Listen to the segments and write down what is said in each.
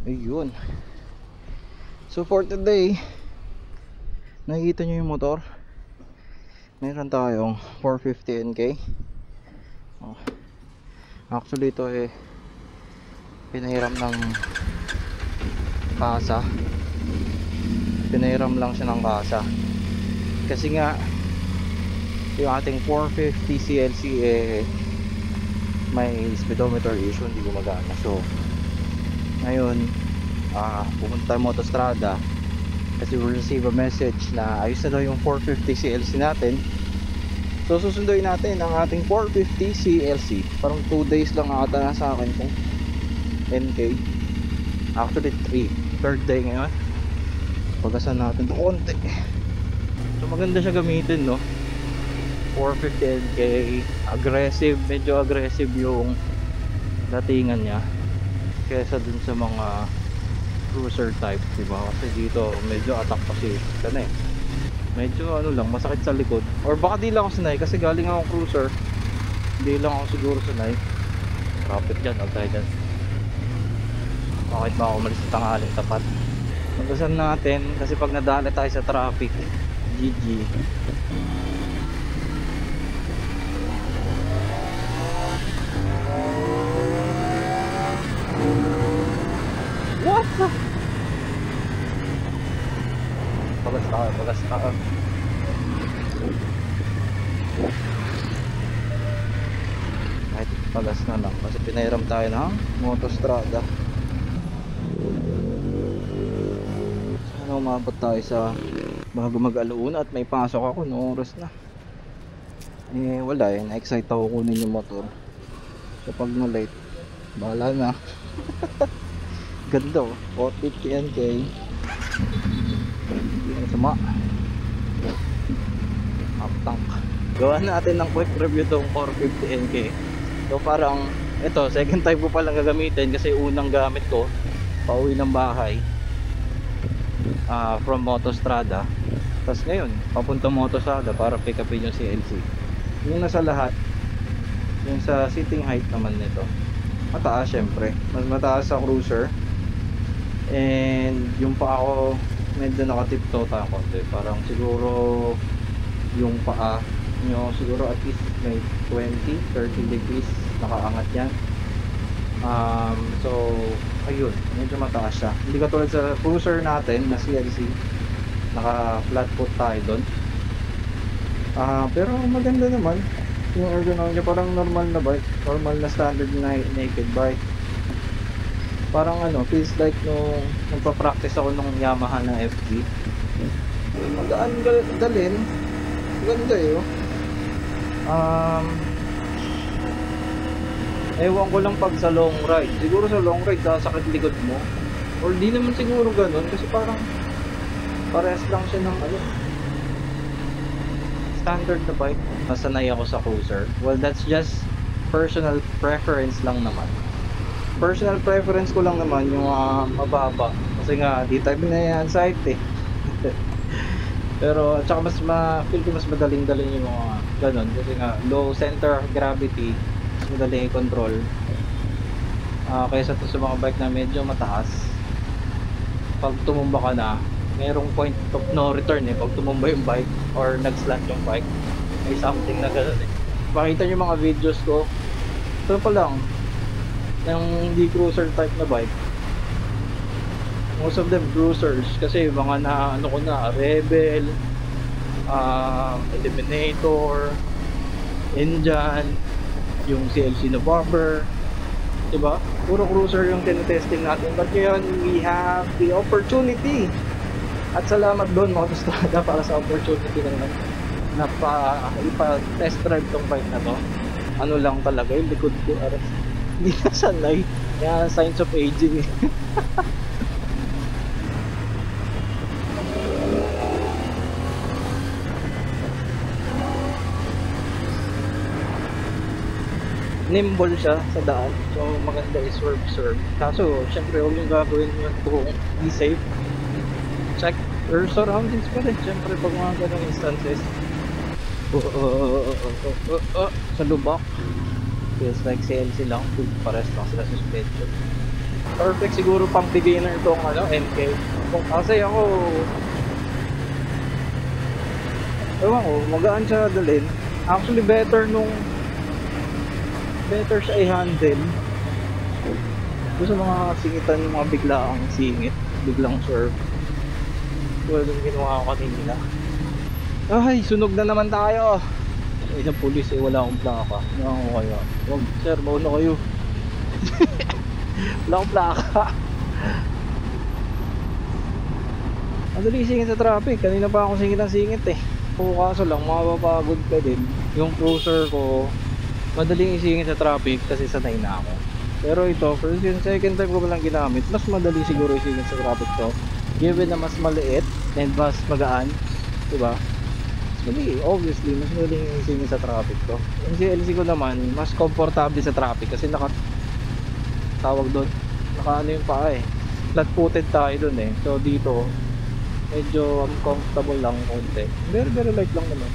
Ayun. So for today, nakikita nyo yung motor. Meron tayong 450 NK. Oh. Actually ito pinahiram ng kasa. Pinahiram lang siya ng kasa. Kasi nga yung ating 450 CLC may speedometer issue, hindi gumagana. So ngayon pumunta tayo Motostrada kasi we receive a message na ayos na daw yung 450 CLC natin. So susunduin natin ang ating 450 CLC. Parang 2 days lang ata na sa akin kung NK. Actually 3rd day ngayon. Pagasan natin ito konti. So maganda siya gamitin, no? 450 NK, aggressive, medyo aggressive yung datingan niya kesa dun sa mga cruiser type, diba? Kasi dito medyo attack kasi kana medyo ano lang, masakit sa likod. Or baka di lang ako sanay kasi galing ako cruiser, hindi lang ako siguro sanay. Traffic dyan, huwag tayo dyan. Bakit ba ako umalis sa tanghaling tapat? Magasan natin kasi pag nadali tayo sa traffic, GG. What the? Pagas tayo. Kahit pagas na lang kasi pinahiram tayo ng Motostrada. Sana umabot tayo sa bago mag-alauna at may pasok ako noong oras na. Wala na-excite ako kunin yung motor. Kapag na-late, bahala na. Ganda 450 NK. Yung sama up tank. Gawa natin ng quick review tong 450 NK. So parang ito, second time ko palang gagamitin kasi unang gamit ko pauwi ng bahay from Motostrada. Tapos ngayon papunta Motostrada para pick upin yung CLC. Yung nasa lahat, yung sa sitting height naman nito mataas, syempre mas mataas sa cruiser. And yung paa ko medyo nakatiptoe tayo konti. Parang siguro yung paa nyo siguro at least may 20-30 degrees nakaangat yan. So ayun, medyo mataas siya. Hindi katulad sa cruiser natin na CLC, naka flat foot tayo doon. Pero maganda naman yung ergonomics niya, parang normal na bike, normal na standard na naked bike. Parang feels like nung nagpa-practice ako nung Yamaha na FG. Magaan dalhin. Ganda ewan ko lang pag sa long ride. Siguro sa long ride sasakit likod mo. Or di naman siguro ganun kasi parang parehas lang siya ng standard na bike. Nasanay ako sa cruiser. Well, that's just personal preference lang naman. Personal preference ko lang naman yung mababa kasi nga di tayo binayan site pero at saka feel ko mas madaling dalhin yung mga ganun kasi nga low center of gravity, mas madaling i-control kaysa to sa mga bike na medyo mataas. Pag tumumba ka na, mayroong point of no return pag tumumba yung bike or nag-slant yung bike, may something na ganun Pakita nyo mga videos ko, ito pa lang yung hindi cruiser type na bike, most of them cruisers kasi mga na Rebel, Eliminator, Indian, yung CLC na Bomber, diba? Puro cruiser yung tinetesting natin, but ngayon we have the opportunity at salamat doon Motostrada para sa opportunity na ipa-test drive tong bike na to. Lang talaga yung likod ko hindi na sanay. Kaya signs of aging nimble siya sa daan. So maganda i-swerve. Kaso syempre huwag yung gagawin yun kung be safe. Check your surroundings pa rin. Syempre pag mga ganong instances. Sa lubak. Feels like CLC lang, pares lang sila suspension. Perfect siguro pang beginner tong ano, NK. Kasi ako, ewan ko, magaan siya dalhin. Actually, better siya i-handle. Gusto mga singitan, mga biglaang singit, biglang surf. Tulad yung ginawa ko kanina. Ay, sunog na naman tayo. Isang pulis eh, wala akong plaka. Ano ako kaya? Wag, sir, mauna kayo. Wala akong plaka. Madali singit sa traffic. Kanina pa akong singit ang singit eh. O kaso lang, mapapagod ka din. Yung cruiser ko, madaling isingit sa traffic kasi sanay na ako. Pero ito, first and second time ko pa lang ginamit, mas madali siguro isingit sa traffic to. Given na mas maliit and mas magaan, diba? Mas madali, obviously, mas madaling isingit sa traffic to. Yung CLC ko naman, mas komportable sa traffic kasi tawag doon, naka ano yung paa eh. Flat footed tayo doon eh. So dito, medyo uncomfortable lang konti. Very very light lang naman.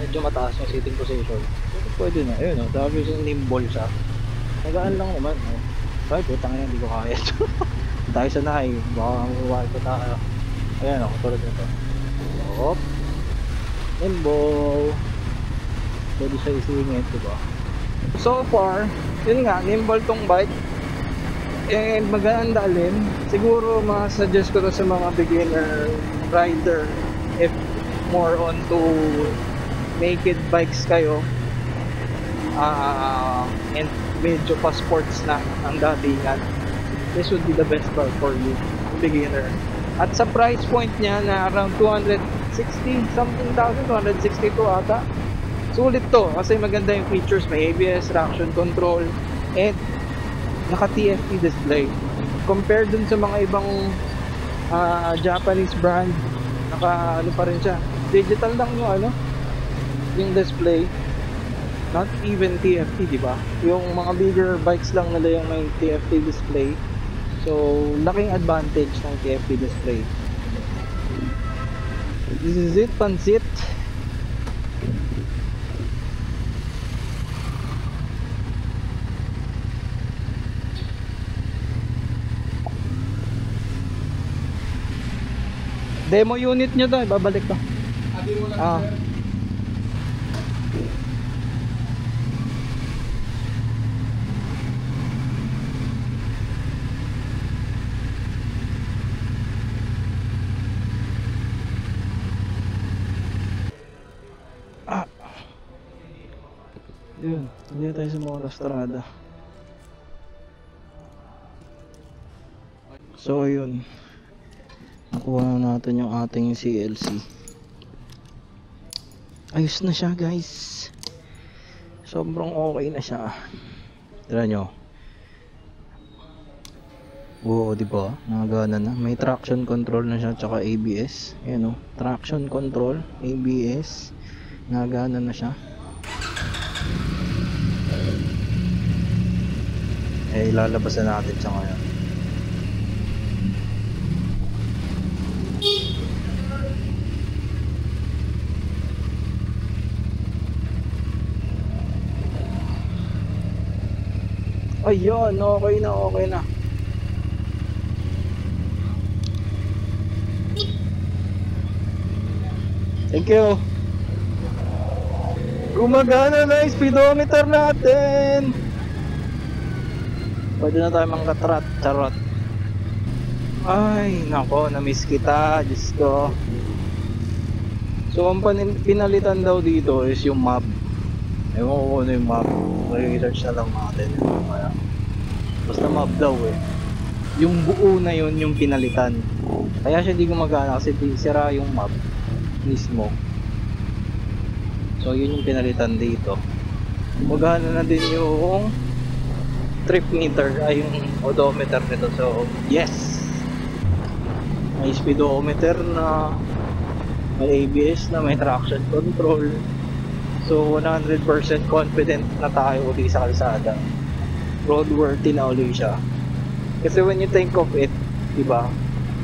Medyo mataas yung sitting position. Pero pwede na. Ayun o, sabi yung nimble siya. Nagaan lang naman. Oh. Ay, putang ina, hindi ko kaya. Tayo sa nahay. Baka mawawalan ko tayo. Ayan o, tulad nito. Hop. Nimble. Pwede siya isingit, diba? So far, yun nga, nimble tong bike. And magandang dalhin. Siguro ma-suggest ko to sa mga beginner rider if more on to naked bikes kayo and medyo pa sports na ang datingan. This would be the best bike for you, beginner. At sa price point niya na around 260 something thousand, 262 ata. Sulit to kasi maganda yung features, may ABS, traction control, and naka TFT display. Compared dun sa mga ibang Japanese brand, naka ano pa rin siya, digital lang yung ano, yung display. Not even TFT, di ba? Yung mga bigger bikes lang nila yung may TFT display. So, laking advantage ng TFT display. This is it, pansit. Demo unit nyo to, babalik to. Ah. Yun, hindi tayo sa mga Estrada. So ayun, nakuha na natin yung ating CLC. Ayos na siya guys. Sobrang okay na siya. Tira nyo. Oo, diba? Nagana na. May traction control na siya, tsaka ABS. Ayan o, traction control, ABS. Nagana na siya. Eh, ilalabasan natin siya ngayon. Ayun, okay na, okay na. Thank you. Gumagana na yung speedometer natin. Pwede na tayo mangkatrat, charot. Ay, nako, na-miss kita, Diyos ko. So, ang pinalitan daw dito is yung map. Ewan ko kung ano yung map. Research na lang natin. Basta map daw eh. Yung buo na yun yung pinalitan. Kaya siya hindi gumagana kasi sira yung map mismo. So, yun yung pinalitan dito. Gumagana na din yung trip meter ay yung odometer nito. So yes, may speedometer na, may ABS na, may traction control. So 100% confident na tayo uli sa kalsada. Roadworthy na uli siya. Kasi when you think of it, diba,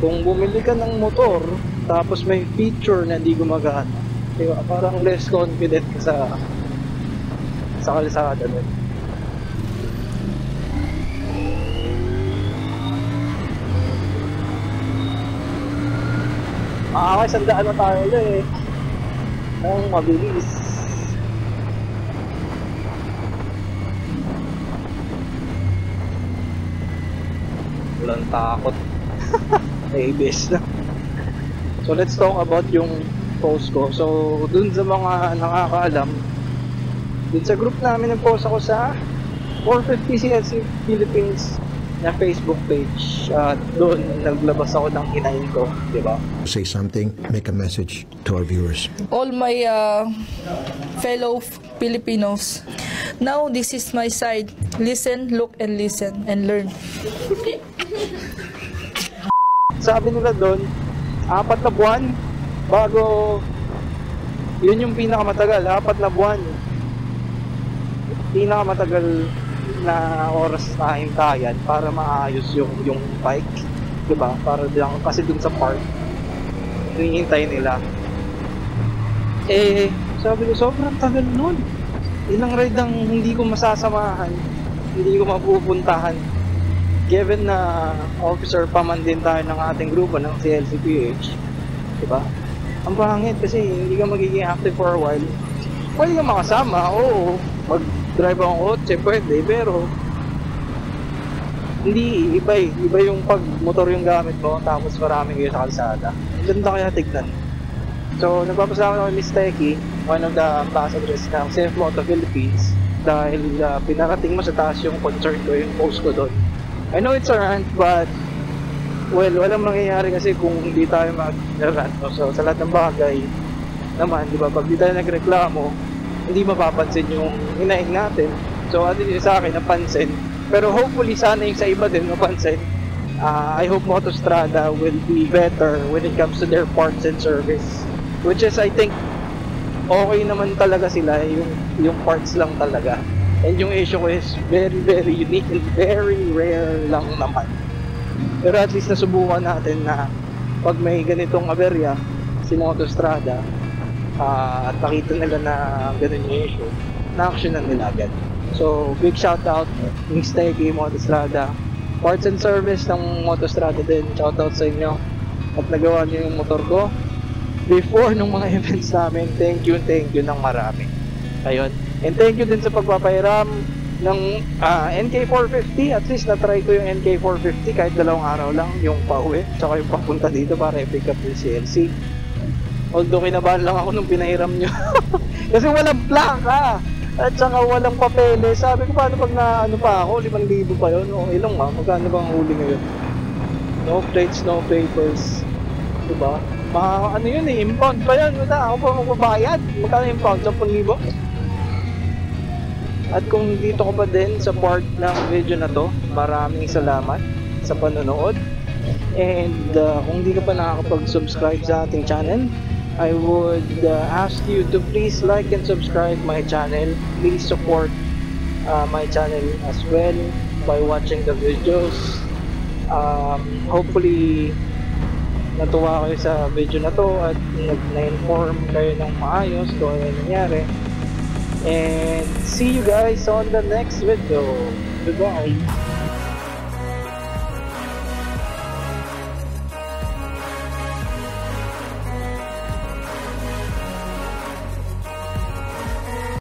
kung bumili ka ng motor tapos may feature na hindi gumagana, diba, parang less confident ka sa kalsada nun. Makakasandaan na tayo ulit. Ang mabilis. Walang takot. ABS na. So let's talk about yung post ko. So dun sa mga nakakaalam, dun sa group namin nag-post ako sa 450 CLC Philippines na Facebook page. Doon naglabas ako ng hinain ko, di ba? Say something, make a message to our viewers. All my fellow Filipinos, now this is my side. Listen, look, and listen, and learn. Sabi nila doon, 4 na buwan bago, yun yung pinakamatagal, 4 na buwan. Pinakamatagal na oras na hintayan para maayos yung bike, diba? Para lang kasi dun sa park hinihintay nila. Sabi ko sobrang tagal nun. Ilang ride ang hindi ko masasamahan, hindi ko mapupuntahan, given na officer pa man din tayo ng ating grupo ng CLCPH, diba? Ang pangit kasi hindi ka magiging active for a while. Pwede ka makasama, oo, mag-drive ang kotse, pwede, pero hindi, iba yung pag motor yung gamit mo, tapos maraming kayo sa kalsada. Ganda kaya tignan. So, nagpapasalamat ako ni Miss Techie, one of the ambassadors ng Safe Moto Philippines, dahil pinarating mo sa taas yung concern ko, yung post ko doon. I know it's a rant, but well, walang mangyayari kasi kung hindi tayo mag-rant. So, sa lahat ng bagay naman, di ba, pag di tayo nagreklamo, hindi mapapansin yung hinaing natin. So, at least sa akin, napansin. Pero hopefully, sana yung sa iba din mapansin. I hope Motostrada will be better when it comes to their parts and service. Which is, I think, okay naman talaga sila, yung parts lang talaga. And yung issue ko is very, very unique and very rare lang naman. Pero at least nasubukan natin na pag may ganitong aberya si Motostrada, at nakita nila na ganun yung issue, na-actionan nila agad. So, big shout out Miss Techie, Motostrada, parts and service ng Motostrada din, shout out sa inyo. At nagawa niyo yung motor ko before nung mga events namin. Thank you ng marami. Ayun. And thank you din sa pagpapahiram ng NK450. At least na-try ko yung NK450 kahit 2 araw lang, yung pauwi tsaka yung papunta dito para i-pick up yung CLC. Although kinabahan lang ako nung pinahiram nyo. Kasi walang plaka at saka walang papeles. Sabi ko, paano pag na pa ako, 5,000 pa yun, o ilang magkano bang huli ngayon? No plates, no papers, diba? Ano yun impound pa yun, ako pa magbabayad. Magkano impound? 10,000? At kung dito ko pa din sa part ng video na to, maraming salamat sa panonood. And kung di ka pa nakakapag-subscribe sa ating channel, I would ask you to please like and subscribe my channel. Please support my channel as well by watching the videos. Hopefully natuwa kayo sa video na to at na-inform kayo ng maayos kung ano nangyari. And see you guys on the next video. Goodbye.